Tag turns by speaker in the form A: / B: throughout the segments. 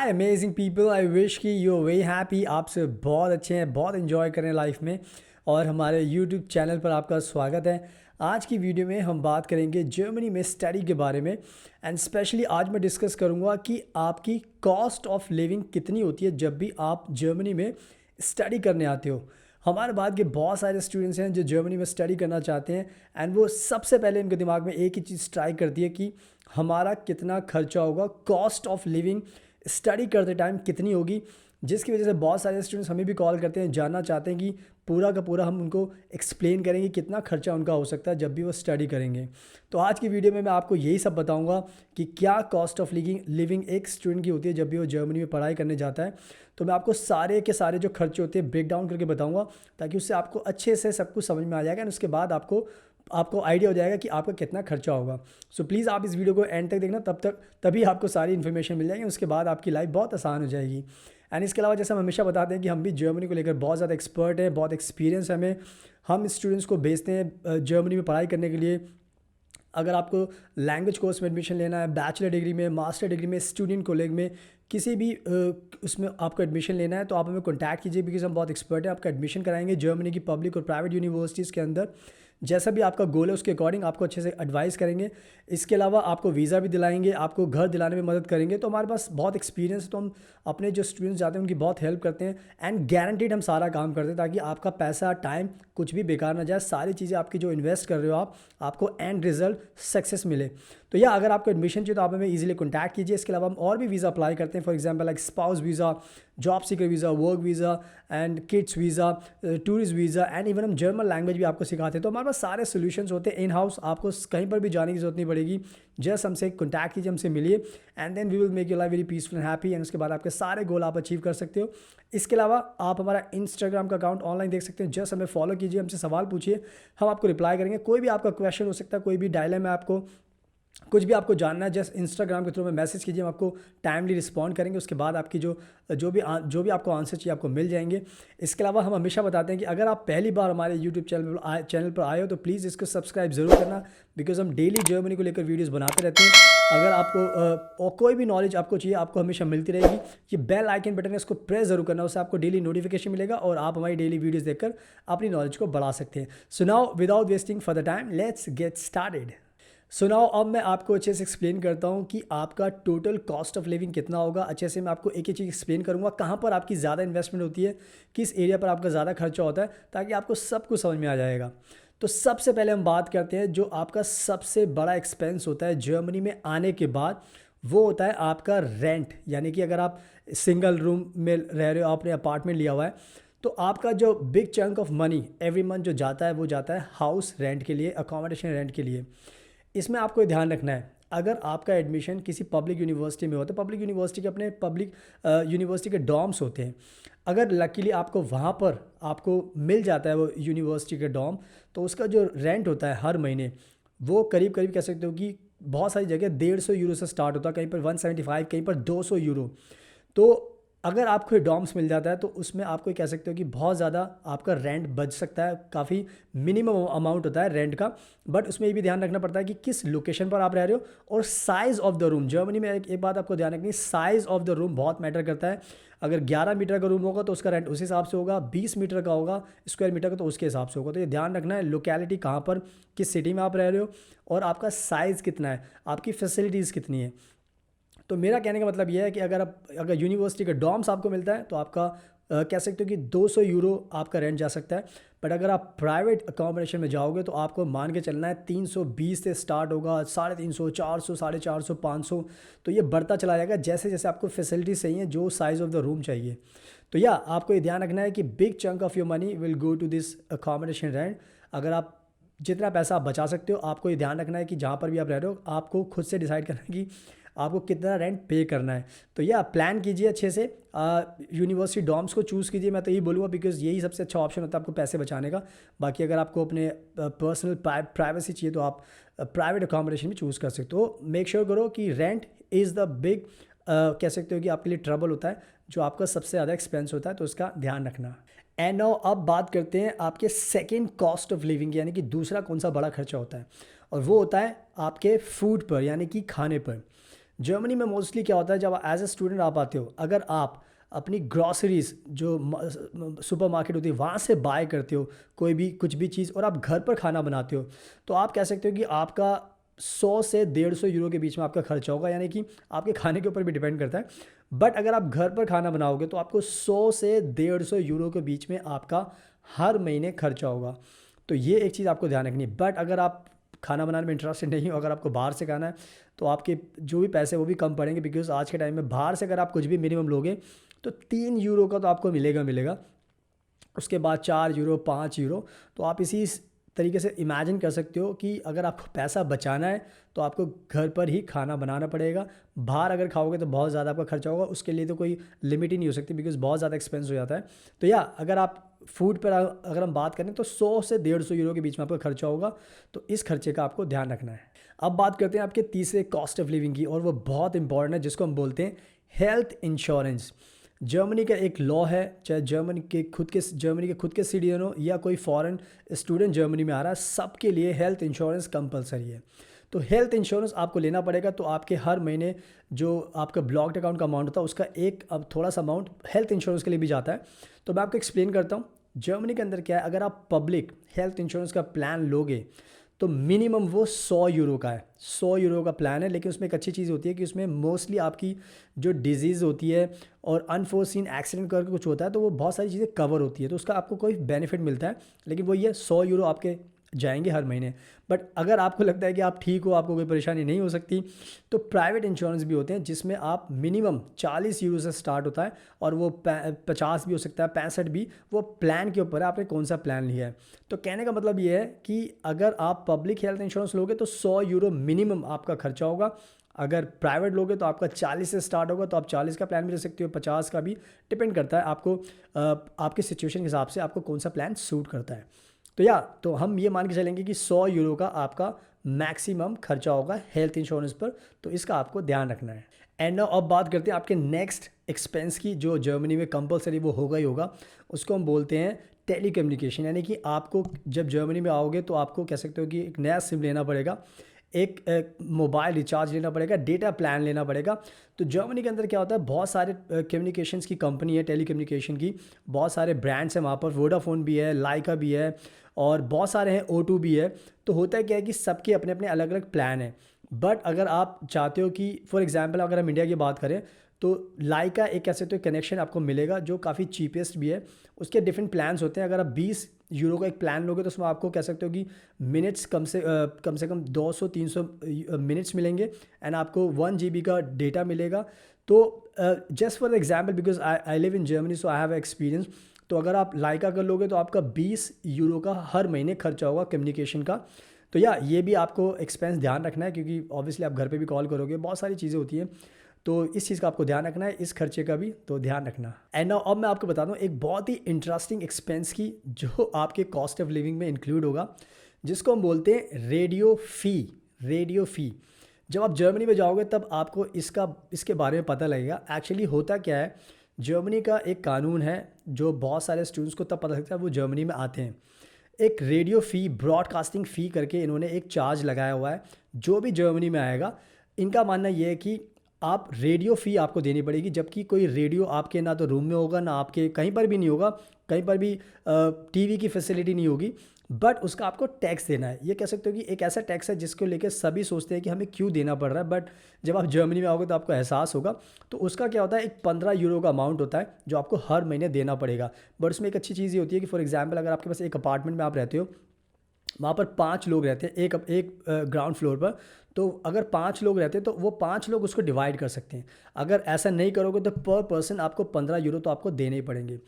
A: Hi amazing people, I wish कि you are very happy. आप सब बहुत अच्छे हैं, बहुत इन्जॉय करें लाइफ में। और हमारे यूट्यूब चैनल पर आपका स्वागत है। आज की वीडियो में हम बात करेंगे जर्मनी में स्टडी के बारे में। एंड स्पेशली आज मैं डिस्कस करूंगा कि आपकी कॉस्ट ऑफ लिविंग कितनी होती है जब भी आप जर्मनी में स्टडी करने आते हो। हमारे बाद के बहुत सारे स्टूडेंट्स हैं जो जर्मनी में स्टडी करना चाहते हैं एंड वो सबसे पहले उनके दिमाग में एक ही चीज़ स्ट्राइक करती है कि हमारा कितना खर्चा होगा, कॉस्ट ऑफ लिविंग स्टडी करते टाइम कितनी होगी। जिसकी वजह से बहुत सारे स्टूडेंट्स हमें भी कॉल करते हैं, जानना चाहते हैं कि पूरा का पूरा हम उनको एक्सप्लेन करेंगे कितना खर्चा उनका हो सकता है जब भी वो स्टडी करेंगे। तो आज की वीडियो में मैं आपको यही सब बताऊंगा कि क्या कॉस्ट ऑफ लिविंग एक स्टूडेंट की होती है जब भी वो जर्मनी में पढ़ाई करने जाता है। तो मैं आपको सारे के सारे जो खर्चे होते हैं ब्रेक डाउन करके बताऊँगा, ताकि उससे आपको अच्छे से सब कुछ समझ में आ जाएगा। एंड उसके बाद आपको आइडिया हो जाएगा कि आपका कितना खर्चा होगा। सो प्लीज़ आप इस वीडियो को एंड तक देखना, तभी आपको सारी इन्फॉर्मेशन मिल जाएगी। उसके बाद आपकी लाइफ बहुत आसान हो जाएगी। एंड इसके अलावा जैसे हम हमेशा बताते हैं कि हम भी जर्मनी को लेकर बहुत ज़्यादा एक्सपर्ट हैं, बहुत एक्सपीरियंस है हमें। हम स्टूडेंट्स को भेजते हैं जर्मनी में पढ़ाई करने के लिए। अगर आपको लैंग्वेज कोर्स में एडमिशन लेना है, बैचलर डिग्री में, मास्टर डिग्री में, स्टूडेंट कॉलेज में, किसी भी उसमें आपको एडमिशन लेना है तो आप हमें कॉन्टैक्ट कीजिए, बिकॉज हम बहुत एक्सपर्ट हैं। आपका एडमिशन कराएंगे जर्मनी की पब्लिक और प्राइवेट यूनिवर्सिटीज़ के अंदर। जैसा भी आपका गोल है उसके अकॉर्डिंग आपको अच्छे से एडवाइस करेंगे। इसके अलावा आपको वीज़ा भी दिलाएंगे, आपको घर दिलाने में मदद करेंगे। तो हमारे पास बहुत एक्सपीरियंस है, तो हम अपने जो स्टूडेंट्स जाते हैं उनकी बहुत हेल्प करते हैं। एंड गारंटीड हम सारा काम करते हैं ताकि आपका पैसा, टाइम कुछ भी बेकार ना जाए। सारी चीज़ें आपकी जो इन्वेस्ट कर रहे हो आपको एंड रिजल्ट सक्सेस मिले। तो या अगर आपको एडमिशन चाहिए तो आप हमें ईजिली कॉन्टैक्ट कीजिए। इसके अलावा हम और भी वीज़ा अप्लाई करते हैं, for example like spouse visa, job seeker visa, work visa and kids visa, tourist visa and even हम जर्मन लैंग्वेज भी आपको सिखाते हैं। तो हमारे पास सारे सोल्यूशंस होते हैं इन हाउस। आपको कहीं पर भी जाने की जरूरत नहीं पड़ेगी। जस्ट हमसे कॉन्टैक्ट कीजिए, हमसे मिलिए and then we will make your life very peaceful and happy. And उसके बाद आपके सारे गोल आप अचीव कर सकते हो। इसके अलावा आप हमारा इंस्टाग्राम का अकाउंट ऑनलाइन देख सकते हैं। जस्ट हमें फॉलो कीजिए, हमसे सवाल पूछिए, हम आपको रिप्लाई करेंगे। कोई भी आपका क्वेश्चन हो सकता है, कोई भी डायलेमा है, आपको कुछ भी आपको जानना है, जस्ट इंस्टाग्राम के थ्रू में मैसेज कीजिए, हम आपको टाइमली रिस्पॉन्ड करेंगे। उसके बाद आपकी जो भी आपको आंसर चाहिए आपको मिल जाएंगे। इसके अलावा हम हमेशा बताते हैं कि अगर आप पहली बार हमारे यूट्यूब चैनल पर आए हो तो प्लीज़ इसको सब्सक्राइब ज़रूर करना, बिकॉज हम डेली जर्मनी को लेकर वीडियोज़ बनाते रहते हैं। अगर आपको और कोई भी नॉलेज आपको चाहिए, आपको हमेशा मिलती रहेगी। ये बेल आइकन बटन है, इसको प्रेस ज़रूर करना, उससे आपको डेली नोटिफिकेशन मिलेगा और आप हमारी डेली वीडियोज़ देखकर अपनी नॉलेज को बढ़ा सकते हैं। So now without wasting for the time, let's get started. So now अब मैं आपको अच्छे से एक्सप्लेन करता हूँ कि आपका टोटल कॉस्ट ऑफ लिविंग कितना होगा। अच्छे से मैं आपको एक एक चीज़ एक्सप्लेन करूँगा, कहाँ पर आपकी ज़्यादा इन्वेस्टमेंट होती है, किस एरिया पर आपका ज़्यादा खर्चा होता है, ताकि आपको सब कुछ समझ में आ जाएगा। तो सबसे पहले हम बात करते हैं जो आपका सबसे बड़ा एक्सपेंस होता है जर्मनी में आने के बाद, वो होता है आपका रेंट। यानी कि अगर आप सिंगल रूम में रह रहे हो, आपने अपार्टमेंट लिया हुआ है, तो आपका जो big chunk of money every month जो जाता है वो जाता है हाउस रेंट के लिए, अकोमोडेशन रेंट के लिए। इसमें आपको ध्यान रखना है, अगर आपका एडमिशन किसी पब्लिक यूनिवर्सिटी में हो तो पब्लिक यूनिवर्सिटी के अपने पब्लिक यूनिवर्सिटी के डॉम्स होते हैं। अगर लकीली आपको वहाँ पर आपको मिल जाता है वो यूनिवर्सिटी के डॉम, तो उसका जो रेंट होता है हर महीने वो करीब करीब कह सकते हो कि बहुत सारी जगह 150 यूरो से स्टार्ट होता है, कहीं पर 175, कहीं पर 200 यूरो। तो अगर आपको डॉम्स मिल जाता है तो उसमें आपको कह सकते हो कि बहुत ज़्यादा आपका रेंट बच सकता है। काफ़ी मिनिमम अमाउंट होता है रेंट का, बट उसमें ये भी ध्यान रखना पड़ता है कि किस लोकेशन पर आप रह रहे हो और size of the room. Germany में एक बात आपको ध्यान रखनी है, साइज़ ऑफ द रूम बहुत मैटर करता है। अगर 11 मीटर का रूम होगा तो उसका रेंट उस हिसाब से होगा, 20 मीटर का होगा स्क्वायर मीटर का तो उसके हिसाब से होगा। तो ये ध्यान रखना है, लोकेलिटी कहाँ पर, किस सिटी में आप रह रहे हो और आपका साइज़ कितना है, आपकी फैसिलिटीज़ कितनी है। तो मेरा कहने का मतलब यह है कि अगर यूनिवर्सिटी का डॉम्स आपको मिलता है तो आपका कह सकते हो कि 200 यूरो आपका रेंट जा सकता है। बट अगर आप प्राइवेट अकोमोडेशन में जाओगे तो आपको मान के चलना है 320 से स्टार्ट होगा, 350, 400, 450, 500। तो ये बढ़ता चला जाएगा जैसे जैसे आपको फैसिलिटी चाहिए, जो साइज़ ऑफ द रूम चाहिए। तो या आपको ये ध्यान रखना है कि big chunk of your money will go to this accommodation rent. अगर आप जितना पैसा आप बचा सकते हो, आपको ये ध्यान रखना है कि जहाँ पर भी आप रह रहे हो आपको खुद से डिसाइड करना है कि आपको कितना रेंट पे करना है। तो यह प्लान कीजिए अच्छे से, यूनिवर्सिटी डॉम्स को चूज़ कीजिए। मैं तो यही बोलूँगा बिकॉज यही सबसे अच्छा ऑप्शन होता है आपको पैसे बचाने का। बाकी अगर आपको अपने पर्सनल प्राइवेसी चाहिए तो आप प्राइवेट अकोमोडेशन भी चूज़ कर सकते हो। मेक श्योर करो कि रेंट इज़ द बिग कह सकते हो कि आपके लिए ट्रबल होता है, जो आपका सबसे ज़्यादा एक्सपेंस होता है, तो उसका ध्यान रखना। एंड नाउ अब बात करते हैं आपके सेकेंड कॉस्ट ऑफ लिविंग, यानी कि दूसरा कौन सा बड़ा खर्चा होता है, और वो होता है आपके फूड पर, यानी कि खाने पर। जर्मनी में मोस्टली क्या होता है, जब एज ए स्टूडेंट आप आते हो, अगर आप अपनी ग्रॉसरीज जो सुपर मार्केट होती है वहाँ से बाय करते हो कोई भी कुछ भी चीज़, और आप घर पर खाना बनाते हो, तो आप कह सकते हो कि आपका 100 से 150 यूरो के बीच में आपका खर्चा होगा, यानी कि आपके खाने के ऊपर भी डिपेंड करता है। बट अगर आप घर पर खाना बनाओगे तो आपको 100 से 150 यूरो के बीच में आपका हर महीने खर्चा होगा। तो ये एक चीज़ आपको ध्यान रखनी है। बट अगर आप खाना बनाने में इंटरेस्टेड नहीं हो, अगर आपको बाहर से खाना है, तो आपके जो भी पैसे वो भी कम पड़ेंगे, बिकॉज आज के टाइम में बाहर से अगर आप कुछ भी मिनिमम लोगे तो 3 यूरो का तो आपको मिलेगा। उसके बाद 4 यूरो, 5 यूरो। तो आप इसी तरीके से इमेजिन कर सकते हो कि अगर आपको पैसा बचाना है तो आपको घर पर ही खाना बनाना पड़ेगा। बाहर अगर खाओगे तो बहुत ज़्यादा आपका खर्चा होगा, उसके लिए तो कोई लिमिट ही नहीं हो सकती, बिकॉज बहुत ज़्यादा एक्सपेंस हो जाता है। तो या अगर आप फूड पर अगर हम बात करें तो 100 से 150 यूरो के बीच में आपका खर्चा होगा। तो इस खर्चे का आपको ध्यान रखना है। अब बात करते हैं आपके तीसरे कॉस्ट ऑफ लिविंग की, और वो बहुत इंपॉर्टेंट है, जिसको हम बोलते हैं हेल्थ इंश्योरेंस। जर्मनी का एक लॉ है, चाहे जर्मनी के खुद के सिटीजन हो या कोई फॉरेन स्टूडेंट जर्मनी में आ रहा है, सबके लिए हेल्थ इंश्योरेंस कंपलसरी है। तो हेल्थ इंश्योरेंस आपको लेना पड़ेगा। तो आपके हर महीने जो आपका ब्लॉक्ड अकाउंट का अमाउंट होता है उसका एक अब थोड़ा सा अमाउंट हेल्थ इंश्योरेंस के लिए भी जाता है। तो मैं आपको एक्सप्लेन करता हूँ जर्मनी के अंदर क्या है। अगर आप पब्लिक हेल्थ इंश्योरेंस का प्लान लोगे तो मिनिमम वो 100 यूरो का है, 100 यूरो का प्लान है। लेकिन उसमें एक अच्छी चीज़ होती है कि उसमें मोस्टली आपकी जो डिजीज़ होती है और अनफोर्सिन एक्सीडेंट करके कुछ होता है तो वो बहुत सारी चीज़ें कवर होती है, तो उसका आपको कोई बेनिफिट मिलता है। लेकिन वो ये 100 यूरो आपके जाएंगे हर महीने। बट अगर आपको लगता है कि आप ठीक हो, आपको कोई परेशानी नहीं हो सकती, तो प्राइवेट इंश्योरेंस भी होते हैं जिसमें आप मिनिमम 40 यूरो से स्टार्ट होता है, और वो 50 भी हो सकता है, 65 भी। वो प्लान के ऊपर है आपने कौन सा प्लान लिया है। तो कहने का मतलब ये है कि अगर आप पब्लिक हेल्थ इंश्योरेंस लोगे तो 100 यूरो मिनिमम आपका खर्चा होगा। अगर प्राइवेट लोगे तो आपका 40 से स्टार्ट होगा, तो आप 40 का प्लान भी ले सकते हो, 50 का भी, डिपेंड करता है आपको आपके सिचुएशन के हिसाब से आपको कौन सा प्लान सूट करता है। तो हम ये मान के चलेंगे कि 100 यूरो का आपका मैक्सिमम खर्चा होगा हेल्थ इंश्योरेंस पर। तो इसका आपको ध्यान रखना है। एंड नाउ अब बात करते हैं आपके नेक्स्ट एक्सपेंस की, जो जर्मनी में कंपलसरी वो होगा ही होगा। उसको हम बोलते हैं टेली कम्युनिकेशन। यानी कि आपको जब जर्मनी में आओगे तो आपको कह सकते हो कि एक नया सिम लेना पड़ेगा, एक मोबाइल रिचार्ज लेना पड़ेगा, डेटा प्लान लेना पड़ेगा। तो जर्मनी के अंदर क्या होता है, बहुत सारे कम्युनिकेशंस की कंपनी है, टेली कम्युनिकेशन की, बहुत सारे ब्रांड्स हैं वहाँ पर। वोडाफोन भी है, लाइका भी है, और बहुत सारे हैं, O2 भी है। तो होता है क्या है कि सबके अपने अपने अलग अलग प्लान हैं। बट अगर आप चाहते हो कि फॉर एग्जांपल अगर हम इंडिया की बात करें तो लाइका एक कह सकते हो कनेक्शन आपको मिलेगा जो काफ़ी चीपेस्ट भी है। उसके डिफरेंट प्लान्स होते हैं। अगर आप 20 यूरो का एक प्लान लोगे तो उसमें आपको कह सकते हो कि मिनट्स कम से कम 200-300 मिनट्स मिलेंगे, एंड आपको 1 GB का डेटा मिलेगा। तो just for example, because I live in Germany so I have experience. तो अगर आप लाइका कर लोगे तो आपका 20 यूरो का हर महीने खर्चा होगा कम्युनिकेशन का। तो ये भी आपको एक्सपेंस ध्यान रखना है, क्योंकि ऑब्वियसली आप घर पे भी कॉल करोगे, बहुत सारी चीज़ें होती हैं। तो इस चीज़ का आपको ध्यान रखना है, इस खर्चे का भी तो ध्यान रखना। एंड नाउ अब मैं आपको बता दूं एक बहुत ही इंटरेस्टिंग एक्सपेंस की, जो आपके कॉस्ट ऑफ लिविंग में इंक्लूड होगा, जिसको हम बोलते हैं रेडियो फ़ी। जब आप जर्मनी में जाओगे तब आपको इसके बारे में पता लगेगा। एक्चुअली होता क्या है, जर्मनी का एक कानून है जो बहुत सारे स्टूडेंट्स को तब पता लगता है वो जर्मनी में आते हैं। एक रेडियो फ़ी, ब्रॉडकास्टिंग फ़ी करके इन्होंने एक चार्ज लगाया हुआ है। जो भी जर्मनी में आएगा, इनका मानना ये है कि आप रेडियो फ़ी आपको देनी पड़ेगी, जबकि कोई रेडियो आपके ना तो रूम में होगा, ना आपके कहीं पर भी नहीं होगा, कहीं पर भी टीवी की फैसिलिटी नहीं होगी। बट उसका आपको टैक्स देना है। ये कह सकते हो कि एक ऐसा टैक्स है जिसको लेकर सभी सोचते हैं कि हमें क्यों देना पड़ रहा है, बट जब आप जर्मनी में आओगे तो आपको एहसास होगा। तो उसका क्या होता है, एक 15 यूरो का अमाउंट होता है जो आपको हर महीने देना पड़ेगा। बट उसमें एक अच्छी चीज़ ये होती है कि फॉर एग्जाम्पल अगर आपके पास एक अपार्टमेंट में आप रहते हो, वहाँ पर 5 लोग रहते हैं एक ग्राउंड फ्लोर पर। तो अगर 5 लोग रहते हैं तो वो 5 लोग उसको डिवाइड कर सकते हैं। अगर ऐसा नहीं करोगे तो पर पर्सन आपको 15 यूरो तो आपको देने ही पड़ेंगे।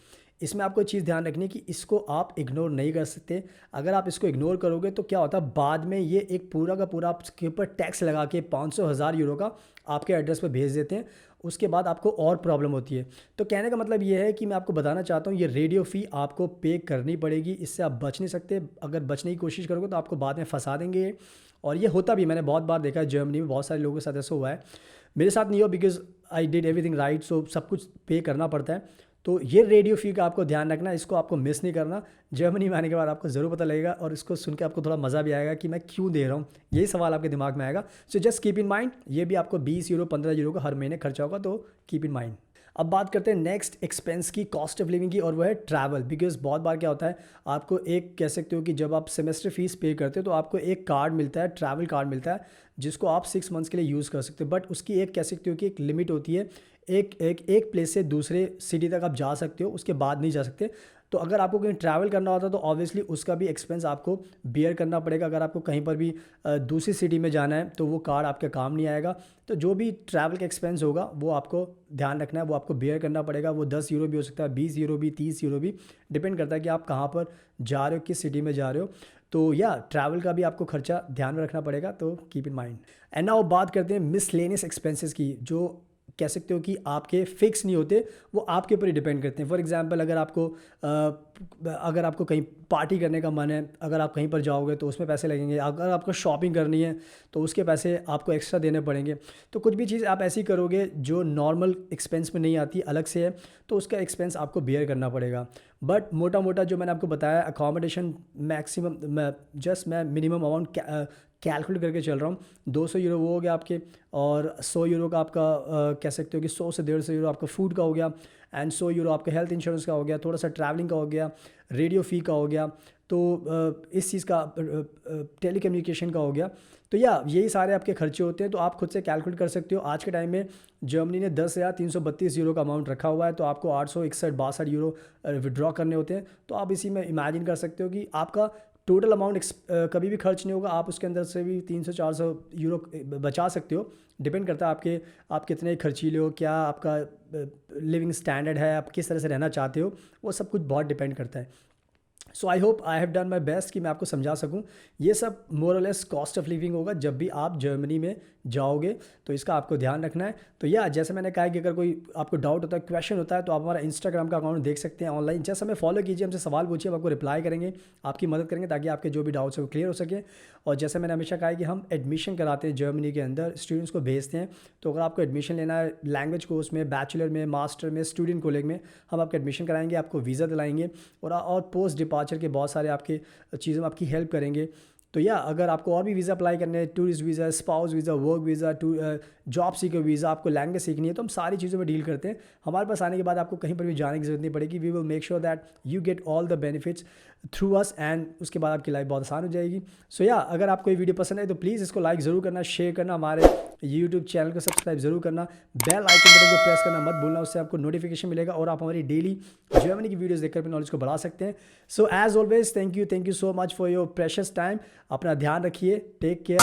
A: इसमें आपको चीज़ ध्यान रखनी है कि इसको आप इग्नोर नहीं कर सकते। अगर आप इसको इग्नोर करोगे तो क्या होता है, बाद में ये एक पूरा का पूरा आपके ऊपर टैक्स लगा के 500,000 यूरो का आपके एड्रेस पर भेज देते हैं। उसके बाद आपको और प्रॉब्लम होती है। तो कहने का मतलब ये है कि मैं आपको बताना चाहता हूँ ये रेडियो फ़ी आपको पे करनी पड़ेगी, इससे आप बच नहीं सकते। अगर बचने की कोशिश करोगे तो आपको बाद में फंसा देंगे। और ये होता भी, मैंने बहुत बार देखा है जर्मनी में, बहुत सारे लोगों के साथ ऐसा हुआ है। मेरे साथ नहीं हुआ because I did everything right, so सब कुछ पे करना पड़ता है। तो ये रेडियो फी का आपको ध्यान रखना, इसको आपको मिस नहीं करना। जर्मनी में आने के बाद आपको ज़रूर पता लगेगा और इसको सुन के आपको थोड़ा मज़ा भी आएगा कि मैं क्यों दे रहा हूँ, यही सवाल आपके दिमाग में आएगा। So just keep in mind, ये भी आपको 20 यूरो 15 यूरो का हर महीने खर्चा होगा, तो कीप इन माइंड। अब बात करते हैं नेक्स्ट एक्सपेंस की, कॉस्ट ऑफ लिविंग की, और वो है ट्रैवल। बिकॉज बहुत बार क्या होता है, आपको एक कह सकते हो कि जब आप सेमेस्टर फीस पे करते हो तो आपको एक कार्ड मिलता है, ट्रैवल कार्ड मिलता है, जिसको आप 6 मंथ्स के लिए यूज़ कर सकते हो। बट उसकी एक कह सकते हो कि एक लिमिट होती है, एक प्लेस से दूसरे सिटी तक आप जा सकते हो, उसके बाद नहीं जा सकते। तो अगर आपको कहीं ट्रैवल करना होता है तो ऑब्वियसली उसका भी एक्सपेंस आपको बियर करना पड़ेगा। अगर आपको कहीं पर भी दूसरी सिटी में जाना है तो वो कार्ड आपके काम नहीं आएगा। तो जो भी ट्रैवल का एक्सपेंस होगा वो आपको ध्यान रखना है, वो आपको बियर करना पड़ेगा। वो 10 यूरो भी हो सकता है, 20 यूरो भी, 30 यूरो भी, डिपेंड करता है कि आप कहाँ पर जा रहे हो, किस सिटी में जा रहे हो। तो या ट्रैवल का भी आपको खर्चा ध्यान में रखना पड़ेगा, तो keep in mind. And now बात करते हैं मिसलेनियस एक्सपेंसेस की, जो कह सकते हो कि आपके फिक्स नहीं होते, वो आपके ऊपर ही डिपेंड करते हैं। फॉर एग्जांपल अगर आपको कहीं पार्टी करने का मन है, अगर आप कहीं पर जाओगे तो उसमें पैसे लगेंगे। अगर आपको शॉपिंग करनी है तो उसके पैसे आपको एक्स्ट्रा देने पड़ेंगे। तो कुछ भी चीज़ आप ऐसी करोगे जो नॉर्मल एक्सपेंस में नहीं आती, अलग से है, तो उसका एक्सपेंस आपको बियर करना पड़ेगा। बट मोटा मोटा जो मैंने आपको बताया, अकोमोडेशन मैक्सिमम, मैं मिनिमम अमाउंट कैलकुलेट करके चल रहा हूँ। 200 यूरो वो हो गया आपके, और 100 यूरो का आपका कह सकते हो कि 100 से 150 यूरो आपका फूड का हो गया, एंड 100 यूरो आपका हेल्थ इंश्योरेंस का हो गया, थोड़ा सा ट्रैवलिंग का हो गया, रेडियो फ़ी का हो गया, तो इस चीज़ का टेली कम्युनिकेशन का हो गया। तो यही सारे आपके खर्चे होते हैं। तो आप खुद से कैलकुलेट कर सकते हो। आज के टाइम में जर्मनी ने 10,332 यूरो का अमाउंट रखा हुआ है, तो आपको 861-62 यूरो विड्रॉ करने होते हैं। तो आप इसी में इमेजिन कर सकते हो कि आपका टोटल अमाउंट कभी भी खर्च नहीं होगा। आप उसके अंदर से भी 300-400 यूरो बचा सकते हो। डिपेंड करता है आप कितने खर्चीले हो, क्या आपका लिविंग स्टैंडर्ड है, आप किस तरह से रहना चाहते हो, वो सब कुछ बहुत डिपेंड करता है। So I hope I have done my best कि मैं आपको समझा सकूं। ये सब मोर और लेस कॉस्ट ऑफ लिविंग होगा जब भी आप जर्मनी में जाओगे, तो इसका आपको ध्यान रखना है। तो जैसे मैंने कहा कि अगर कोई आपको डाउट होता है, क्वेश्चन होता है, तो आप हमारा इंस्टाग्राम का अकाउंट देख सकते हैं ऑनलाइन। जैसे हमें फॉलो कीजिए, हमसे सवाल पूछिए, हम आपको रिप्लाई करेंगे, आपकी मदद करेंगे, ताकि आपके जो भी डाउट्स है वो क्लियर हो सके। और जैसे मैंने हमेशा कहा कि हम एडमिशन कराते हैं जर्मनी के अंदर, स्टूडेंट्स को भेजते हैं। तो अगर आपको एडमिशन लेना है लैंग्वेज कोर्स में, बैचलर में, मास्टर में, स्टूडेंट कॉलेज में, हम आपको एडमिशन कराएंगे, आपको वीज़ा दिलाएंगे, और पोस्ट डिपार्चर के बहुत सारे आपके चीज़ों में आपकी हेल्प करेंगे। तो अगर आपको और भी वीज़ा अप्लाई करने हैं, tourist visa, spouse visa, work visa, job seeker visa, आपको लैंग्वेज सीखनी है, तो हम सारी चीज़ों में डील करते हैं। हमारे पास आने के बाद आपको कहीं पर भी जाने की जरूरत नहीं पड़ेगी। We will make sure that you get all the benefits through us, and उसके बाद आपकी लाइफ बहुत आसान हो जाएगी। सो अगर आपको ये वीडियो पसंद है तो प्लीज़ इसको लाइक ज़रूर करना, शेयर करना, हमारे यूट्यूब चैनल को सब्सक्राइब ज़रूर करना, बेल आइकन बटन को प्रेस करना मत भूलना, उससे आपको नोटिफिकेशन मिलेगा और आप हमारी डेली जर्मनी की वीडियोस देखकर अपनी नॉलेज को बढ़ा सकते हैं। So as always thank you so much for your precious time. अपना ध्यान रखिए, टेक केयर।